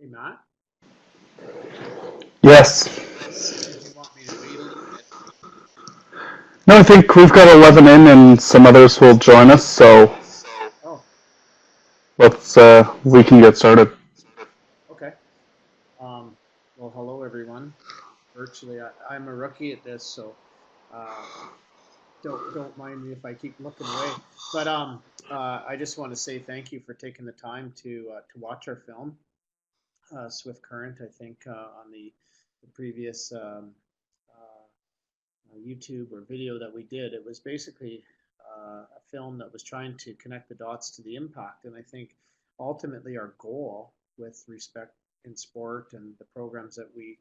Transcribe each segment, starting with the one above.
Hey, Matt, Yes. did you want me to wait a little bit? No, I think we've got 11 in and some others will join us, so Oh, we can get started. okay. Um, well, hello everyone. Virtually, I'm a rookie at this, so uh, don't mind me if I keep looking away. But I just want to say thank you for taking the time to watch our film, Swift Current. I think on the previous YouTube or video that we did, it was basically a film that was trying to connect the dots to the impact. And I think ultimately our goal with respect in sport and the programs that we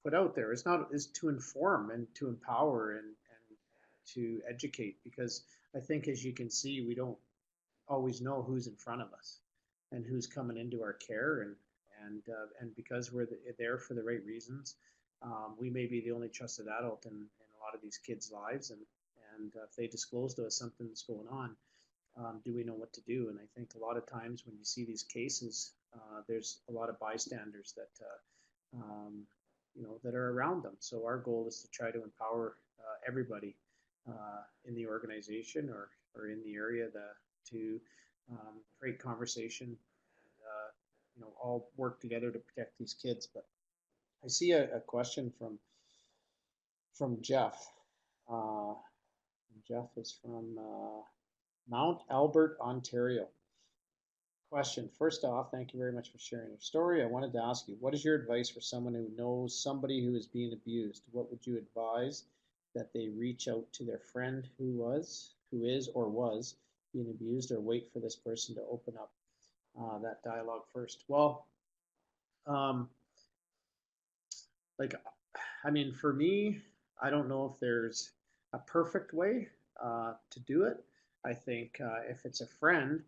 put out there is to inform and to empower and to educate, because I think, as you can see, we don't always know who's in front of us and who's coming into our care, and because we're there for the right reasons, we may be the only trusted adult in a lot of these kids' lives, and if they disclose to us something that's going on, do we know what to do? And I think a lot of times when you see these cases, there's a lot of bystanders that are around them. So our goal is to try to empower everybody in the organization or in the area to create conversation, all work together to protect these kids. But I see a question from Jeff. Uh, Jeff is from Mount Albert, Ontario. Question. First off, thank you very much for sharing your story. I wanted to ask you, what is your advice for someone who knows somebody who is being abused? What would you advise that they reach out to their friend who is, or was being abused, or wait for this person to open up that dialogue first? Well, um, like, I mean, for me, I don't know if there's a perfect way to do it. I think if it's a friend,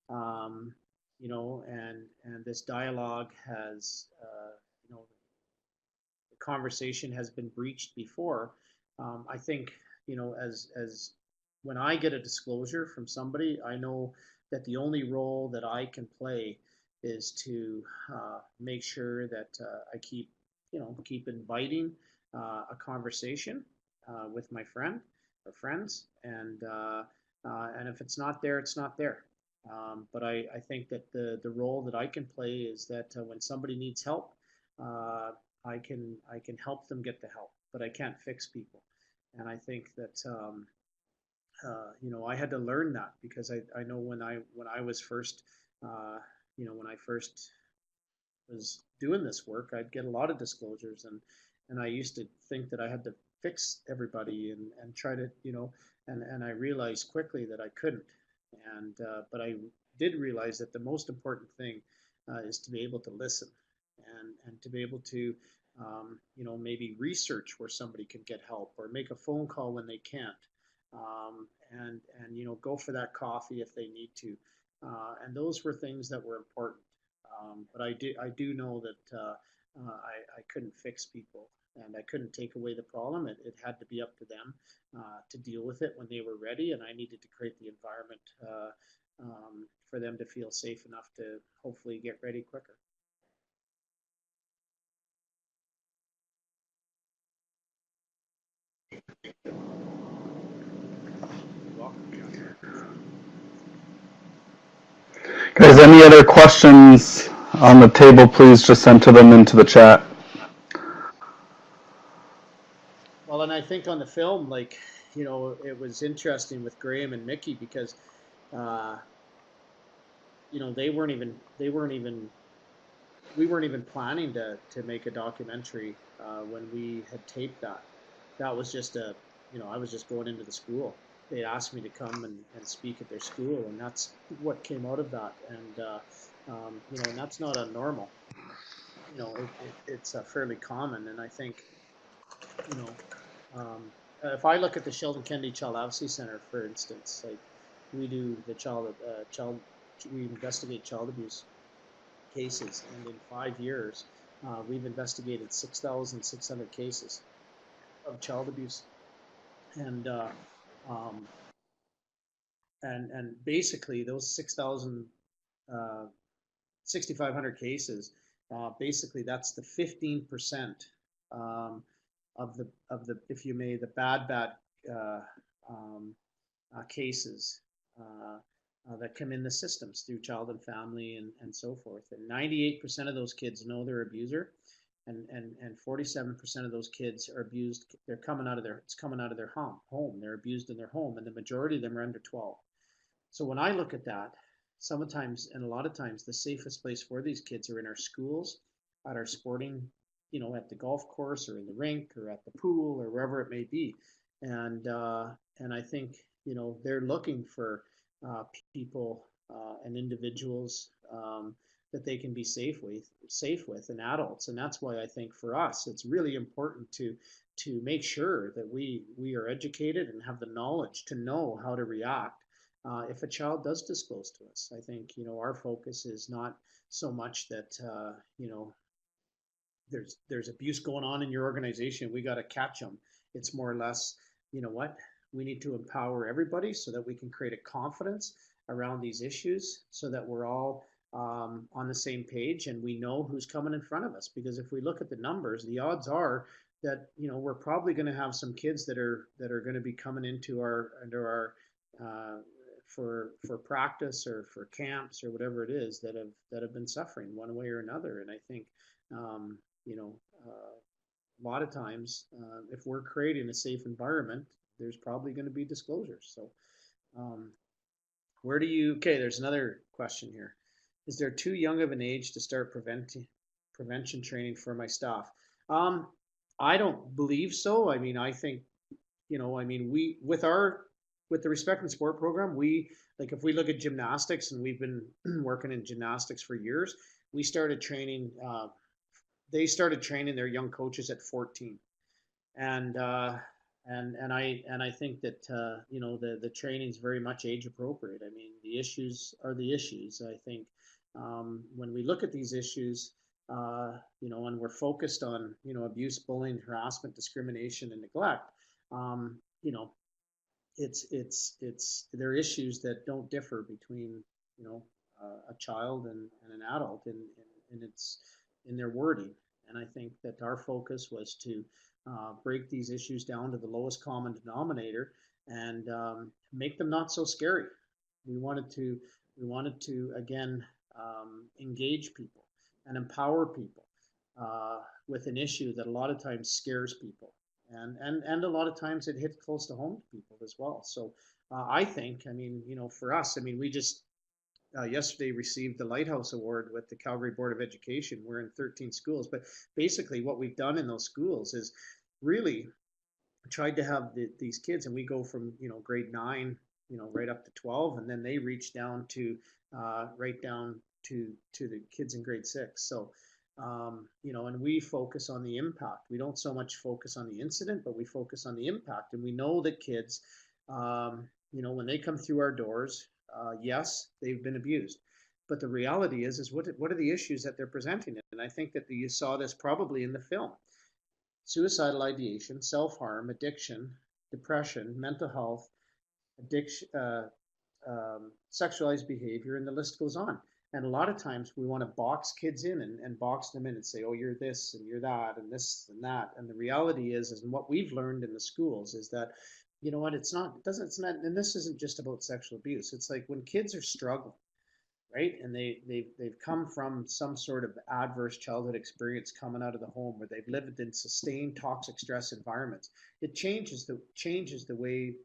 um, and this dialogue has, the conversation has been breached before. I think, as when I get a disclosure from somebody, I know that the only role that I can play is to make sure that I keep inviting a conversation with my friend or friends, and if it's not there, it's not there. But I think that the role that I can play is that when somebody needs help, uh, I can help them get the help, but I can't fix people. And I think that I had to learn that, because I know when I was first when I first was doing this work, I'd get a lot of disclosures, and I used to think that I had to fix everybody and try to and I realized quickly that I couldn't. And but I did realize that the most important thing is to be able to listen, and to be able to maybe research where somebody can get help, or make a phone call when they can't, and go for that coffee if they need to. And those were things that were important. But I do know that I couldn't fix people, and I couldn't take away the problem. It had to be up to them to deal with it when they were ready, and I needed to create the environment for them to feel safe enough to hopefully get ready quicker. You're welcome, Jeff. Guys, any other questions on the table, please just enter them into the chat. Well, and I think on the film, like, it was interesting with Graham and Mickey, because uh, they weren't even we weren't even planning to make a documentary when we had taped that. That was just I was just going into the school. They asked me to come and speak at their school, and that's what came out of that. And that's not abnormal. It's fairly common, and I think you know, if I look at the Sheldon Kennedy Child Advocacy Center, for instance, like, we do the we investigate child abuse cases, and in 5 years, we've investigated 6,600 cases of child abuse, and um, and basically those 6,000 6,500 cases. Basically, that's the 15% um, of the if you may the bad uh, um, cases that come in the systems through child and family and so forth. And 98% of those kids know their abuser, and 47% of those kids are abused. They're coming out of their it's coming out of their home. They're abused in their home, and the majority of them are under 12. So when I look at that, sometimes and a lot of times the safest place for these kids are in our schools, at our sporting, at the golf course or in the rink or at the pool or wherever it may be. And I think they're looking for people and individuals that they can be safe with, and adults. And that's why I think for us it's really important to make sure that we are educated and have the knowledge to know how to react if a child does disclose to us. I think our focus is not so much that there's abuse going on in your organization. We got to catch them. It's more or less, what we need to empower everybody so that we can create a confidence around these issues, so that we're all on the same page and we know who's coming in front of us. Because if we look at the numbers, the odds are that we're probably going to have some kids that are going to be coming into our for practice or for camps or whatever it is that have been suffering one way or another. And I think um, you know a lot of times if we're creating a safe environment, there's probably going to be disclosures. So um, where do you? Okay, there's another question here. Is there too young of an age to start prevention training for my staff? Um, I don't believe so. I mean, I think we with the Respect and Sport program, we like if we look at gymnastics, and we've been working in gymnastics for years. We started training. They started training their young coaches at 14, and I think that the training is very much age appropriate. I mean, the issues are the issues. I think when we look at these issues, and we're focused on abuse, bullying, harassment, discrimination, and neglect. Um, you know, it's there are issues that don't differ between a child and an adult in its in their wording. And I think that our focus was to break these issues down to the lowest common denominator and make them not so scary. We wanted to again engage people and empower people with an issue that a lot of times scares people, and a lot of times it hits close to home to people as well. So I think, I mean, for us, I mean, we just yesterday received the Lighthouse Award with the Calgary Board of Education. We're in 13 schools, but basically what we've done in those schools is really tried to have these kids, and we go from grade 9, right up to 12, and then they reach down to right down to the kids in grade 6. So and we focus on the impact. We don't so much focus on the incident, but we focus on the impact. And we know that kids, when they come through our doors, yes, they've been abused. But the reality is what are the issues that they're presenting? And I think that you saw this probably in the film. Suicidal ideation, self-harm, addiction, depression, mental health, addiction, sexualized behavior, and the list goes on. And a lot of times we want to box kids in and box them in and say, oh, you're this and you're that and this and that. And the reality is and what we've learned in the schools is that, it's not, and this isn't just about sexual abuse. It's like when kids are struggling, right? And they've come from some sort of adverse childhood experience coming out of the home where they've lived in sustained toxic stress environments. It changes the way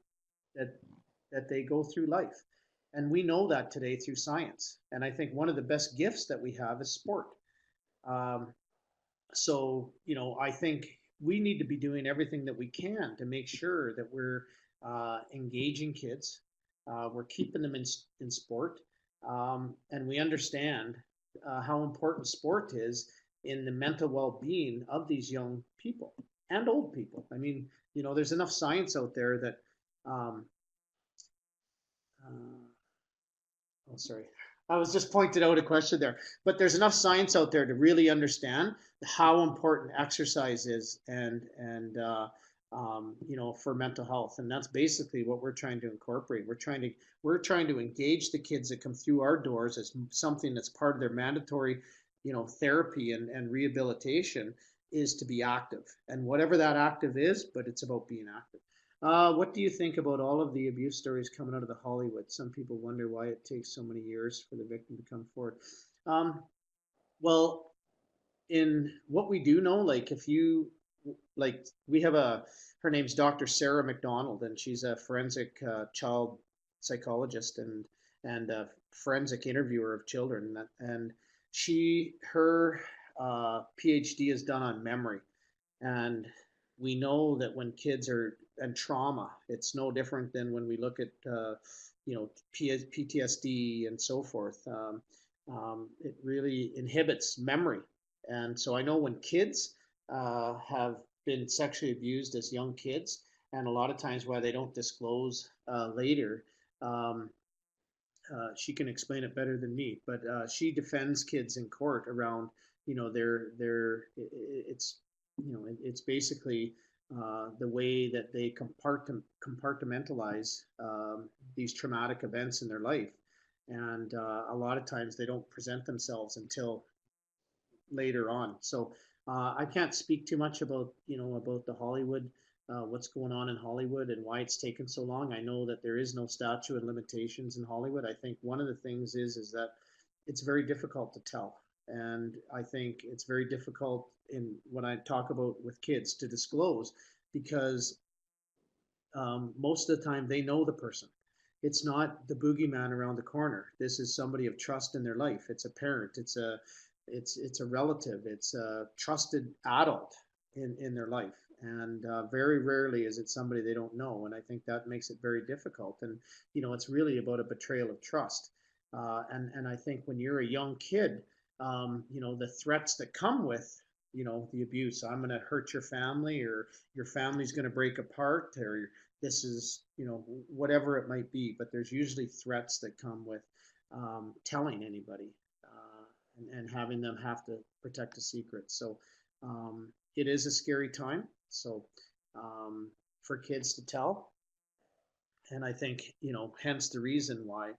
that they go through life. And we know that today through science. And I think one of the best gifts that we have is sport. Um, so, I think we need to be doing everything that we can to make sure that we're engaging kids, we're keeping them in sport, and we understand how important sport is in the mental well-being of these young people and old people. I mean, there's enough science out there that um, oh, sorry. I was just pointed out a question there, but there's enough science out there to really understand how important exercise is, and for mental health. And that's basically what we're trying to incorporate. We're trying to engage the kids that come through our doors as something that's part of their mandatory, therapy and rehabilitation is to be active. And whatever that active is, but it's about being active. What do you think about all of the abuse stories coming out of the Hollywood? Some people wonder why it takes so many years for the victim to come forward. Um, well, in what we do know, like if you like, we have her name's Dr. Sarah McDonald, and she's a forensic child psychologist and a forensic interviewer of children, and her PhD is done on memory, and we know that when kids are and trauma, it's no different than when we look at PTSD and so forth. It really inhibits memory, and so I know when kids have been sexually abused as young kids, and a lot of times why they don't disclose later. Um, she can explain it better than me, but she defends kids in court around, it's, it's basically the way that they compartmentalize these traumatic events in their life. And a lot of times they don't present themselves until later on. So I can't speak too much about about the Hollywood, what's going on in Hollywood and why it's taken so long. I know that there is no statute of limitations in Hollywood. I think one of the things is that it's very difficult to tell, and I think it's very difficult in when I talk about with kids to disclose because most of the time they know the person. It's not the boogeyman around the corner. This is somebody of trust in their life. It's a parent. It's a relative. It's a trusted adult in their life. And very rarely is it somebody they don't know. And I think that makes it very difficult. And it's really about a betrayal of trust. And I think when you're a young kid, the threats that come with the abuse. I'm going to hurt your family, or your family's going to break apart, or this is whatever it might be. But there's usually threats that come with telling anybody, and having them have to protect a secret. So it is a scary time. So for kids to tell, and I think hence the reason why,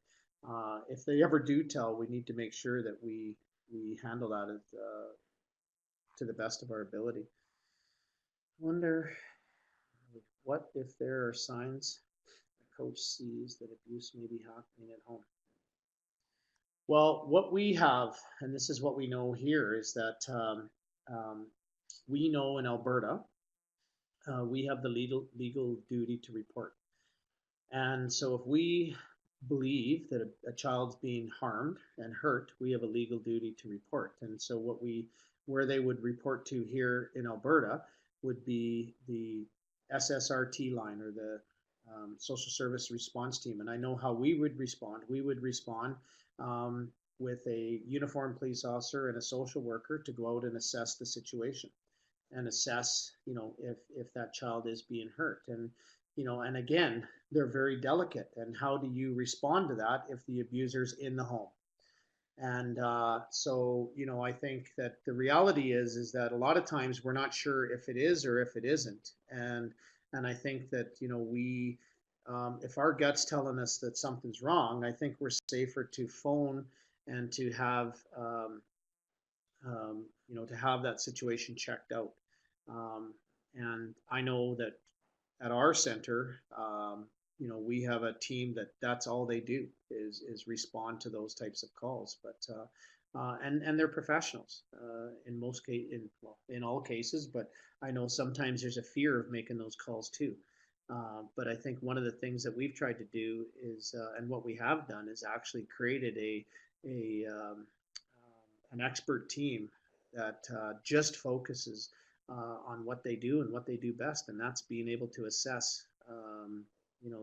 if they ever do tell, we need to make sure that we handle that to the best of our ability. I wonder what if there are signs a coach sees that abuse may be happening at home. Well, what we have, and this is what we know here, is that we know in Alberta, we have the legal duty to report. And so if we believe that a child's being harmed and hurt, we have a legal duty to report. And so where they would report to here in Alberta would be the SSRT line, or the social service response team. And I know how we would respond. We would respond with a uniformed police officer and a social worker to go out and assess the situation and assess, if that child is being hurt. And again, they're very delicate. And how do you respond to that if the abuser's in the home? And so, I think that the reality is that a lot of times we're not sure if it is or if it isn't. And I think that, if our gut's telling us that something's wrong, I think we're safer to phone and to have, to have that situation checked out. And I know that at our center, we have a team that's all they do is respond to those types of calls. But and they're professionals in most in all cases. But I know sometimes there's a fear of making those calls too. But I think one of the things that we've tried to do is, and what we have done, is actually created an expert team that just focuses on what they do and what they do best, and that's being able to assess,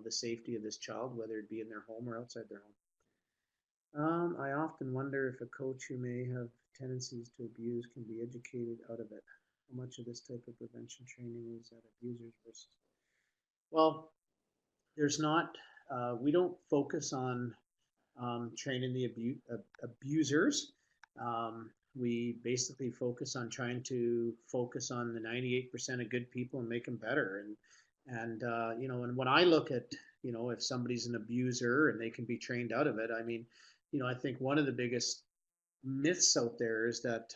the safety of this child, whether it be in their home or outside their home. I often wonder if a coach who may have tendencies to abuse can be educated out of it. How much of this type of prevention training is at abusers versus? Well, there's not. We don't focus on training the abusers. we basically focus on trying to focus on the 98% of good people and make them better. And when I look at, if somebody's an abuser and they can be trained out of it, I mean, I think one of the biggest myths out there is that,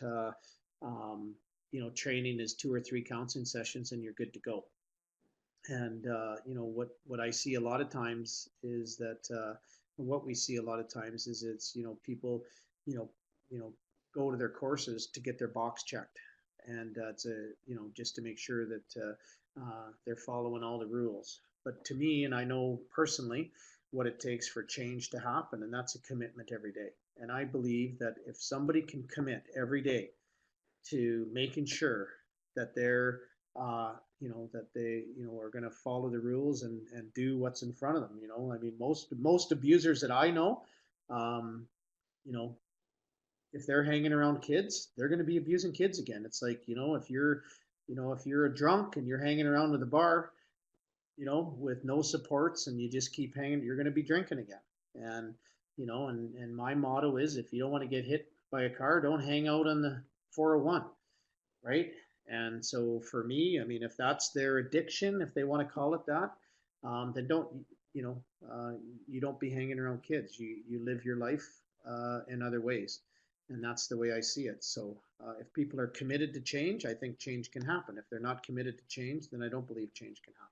training is 2 or 3 counseling sessions and you're good to go. And what I see a lot of times is that what we see a lot of times is it's people you know go to their courses to get their box checked, and it's a just to make sure that they're following all the rules. But to me, and I know personally what it takes for change to happen, and that's a commitment every day. And I believe that if somebody can commit every day to making sure that they're that they are going to follow the rules and do what's in front of them. I mean, most abusers that I know, um, you know if they're hanging around kids, they're going to be abusing kids again. It's like, if you're a drunk and you're hanging around with a bar, with no supports, and you just keep hanging, you're going to be drinking again. And and my motto is, if you don't want to get hit by a car, don't hang out on the 401, right? And so for me, I mean, if that's their addiction, if they want to call it that, then don't you know you don't be hanging around kids. You live your life in other ways, and that's the way I see it. So if people are committed to change, I think change can happen. If they're not committed to change, then I don't believe change can happen.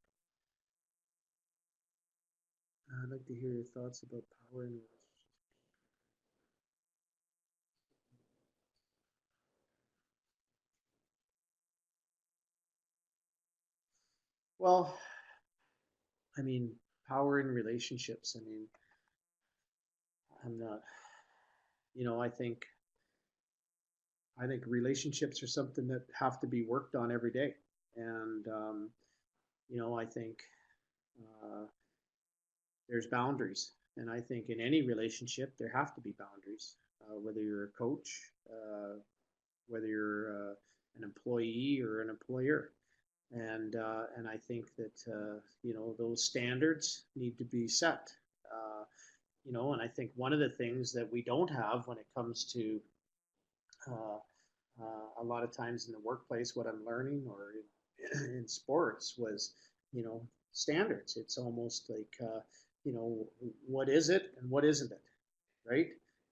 I'd like to hear your thoughts about power and relationships. Well, I mean, power in relationships. I mean, I'm not. I think relationships are something that have to be worked on every day, and I think uh, there's boundaries, and I think in any relationship there have to be boundaries. Whether you're a coach, whether you're an employee or an employer, and I think that those standards need to be set. Uh, and I think one of the things that we don't have when it comes to uh, a lot of times in the workplace, what I'm learning, or in sports, was standards. It's almost like you know what is it and what isn't it, right?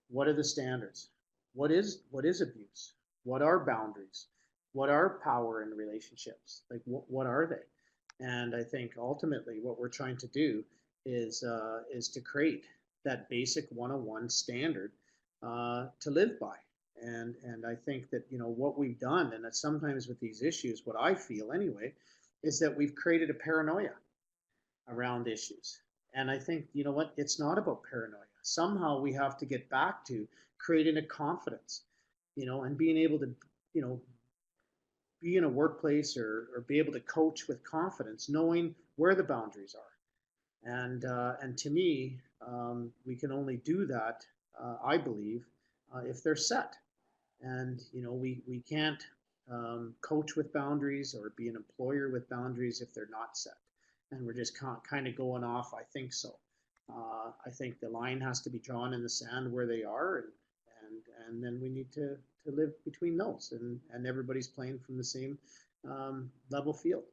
What are the standards? What is abuse? What are boundaries? What are power in relationships? Like what are they? And I think ultimately what we're trying to do is to create that basic 101 standard to live by. And I think that what we've done, and that sometimes with these issues, what I feel anyway, is that we've created a paranoia around issues. And I think, what, it's not about paranoia. Somehow we have to get back to creating a confidence, and being able to, you know, be in a workplace, or be able to coach with confidence, knowing where the boundaries are. And to me, we can only do that, I believe, if they're set. And we can't coach with boundaries or be an employer with boundaries if they're not set. And we're just kind of going off. I think so. I think the line has to be drawn in the sand where they are, and then we need to live between those, and everybody's playing from the same level field.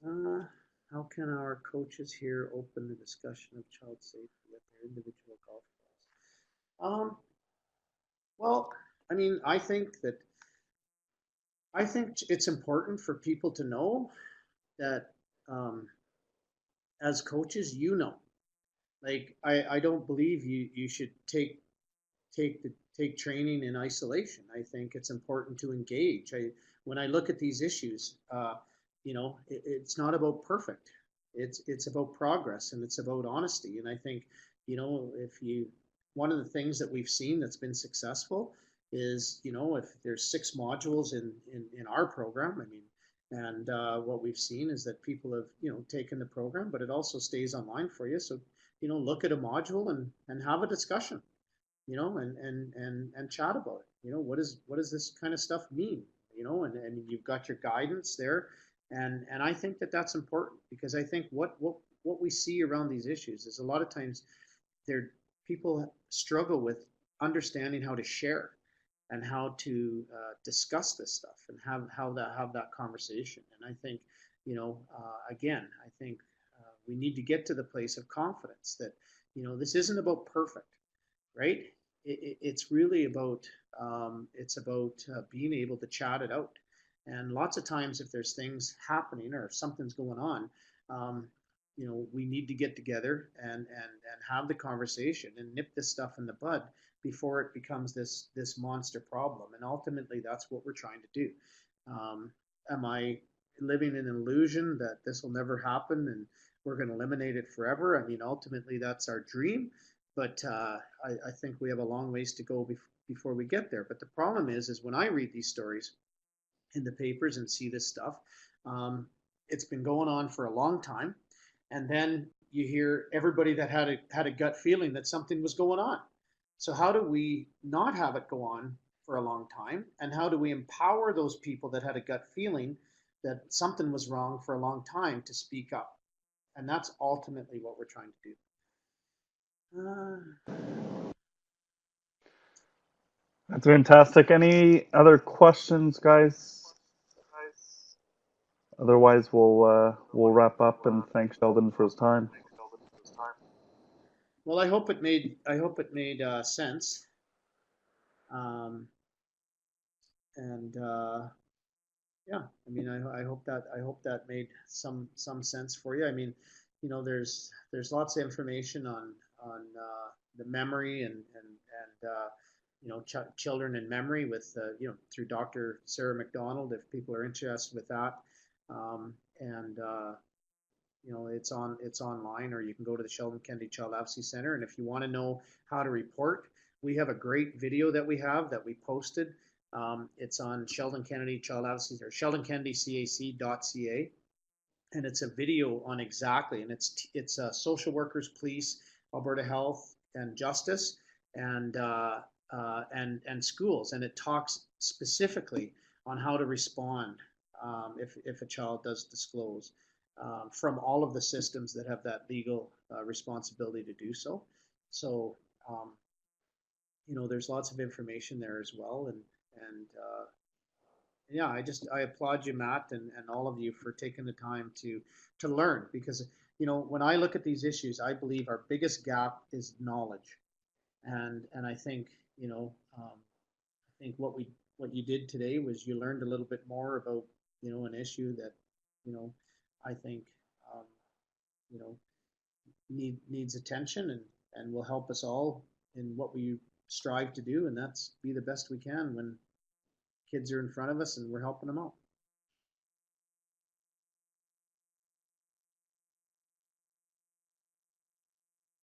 Uh, how can our coaches here open the discussion of child safety at their individual golf course? Well, I mean, I think it's important for people to know that, um, as coaches, like I don't believe you should take training in isolation. I think it's important to engage. When I look at these issues, it's not about perfect. It's about progress, and it's about honesty. And I think, if you one of the things that we've seen that's been successful is, if there's 6 modules in our program, I mean, and what we've seen is that people have taken the program, but it also stays online for you. So look at a module and have a discussion, and chat about it. What does this kind of stuff mean? And you've got your guidance there, and I think that that's important, because I think what we see around these issues is a lot of times there people struggle with understanding how to share and how to discuss this stuff and have that conversation. And I think, again, I think we need to get to the place of confidence that, this isn't about perfect, right? It's really about being able to chat it out. And lots of times, if there's things happening or if something's going on, um, we need to get together and have the conversation and nip this stuff in the bud before it becomes this monster problem. And ultimately, that's what we're trying to do. Um, am I living in an illusion that this will never happen and we're going to eliminate it forever? I mean, ultimately, that's our dream, but I think we have a long ways to go before we get there. But the problem is when I read these stories in the papers and see this stuff, um, it's been going on for a long time, and then you hear everybody that had a gut feeling that something was going on. So how do we not have it go on for a long time, and how do we empower those people that had a gut feeling that something was wrong for a long time to speak up? And that's ultimately what we're trying to do. That's fantastic. Any other questions, guys? Otherwise, we'll wrap up and thank Sheldon for his time. Well, I hope it made sense. Um, and yeah, I mean, I hope that made some sense for you. I mean, there's lots of information on the memory and children in memory with through Dr. Sarah McDonald if people are interested with that. And it's online, or you can go to the Sheldon Kennedy Child Advocacy Center. And if you want to know how to report, we have a great video that we posted. It's on Sheldon Kennedy Child Advocacy or SheldonKennedyCAC.ca, and it's a video on exactly, and it's social workers, police, Alberta Health and Justice, and and schools, and it talks specifically on how to respond if a child does disclose from all of the systems that have that legal responsibility to do so. So there's lots of information there as well, and yeah, I applaud you, Matt, and all of you for taking the time to learn, because when I look at these issues, I believe our biggest gap is knowledge, and I think I think what you did today was you learned a little bit more about an issue that I think um, you know needs attention and will help us all in what we strive to do, and that's be the best we can when kids are in front of us and we're helping them out.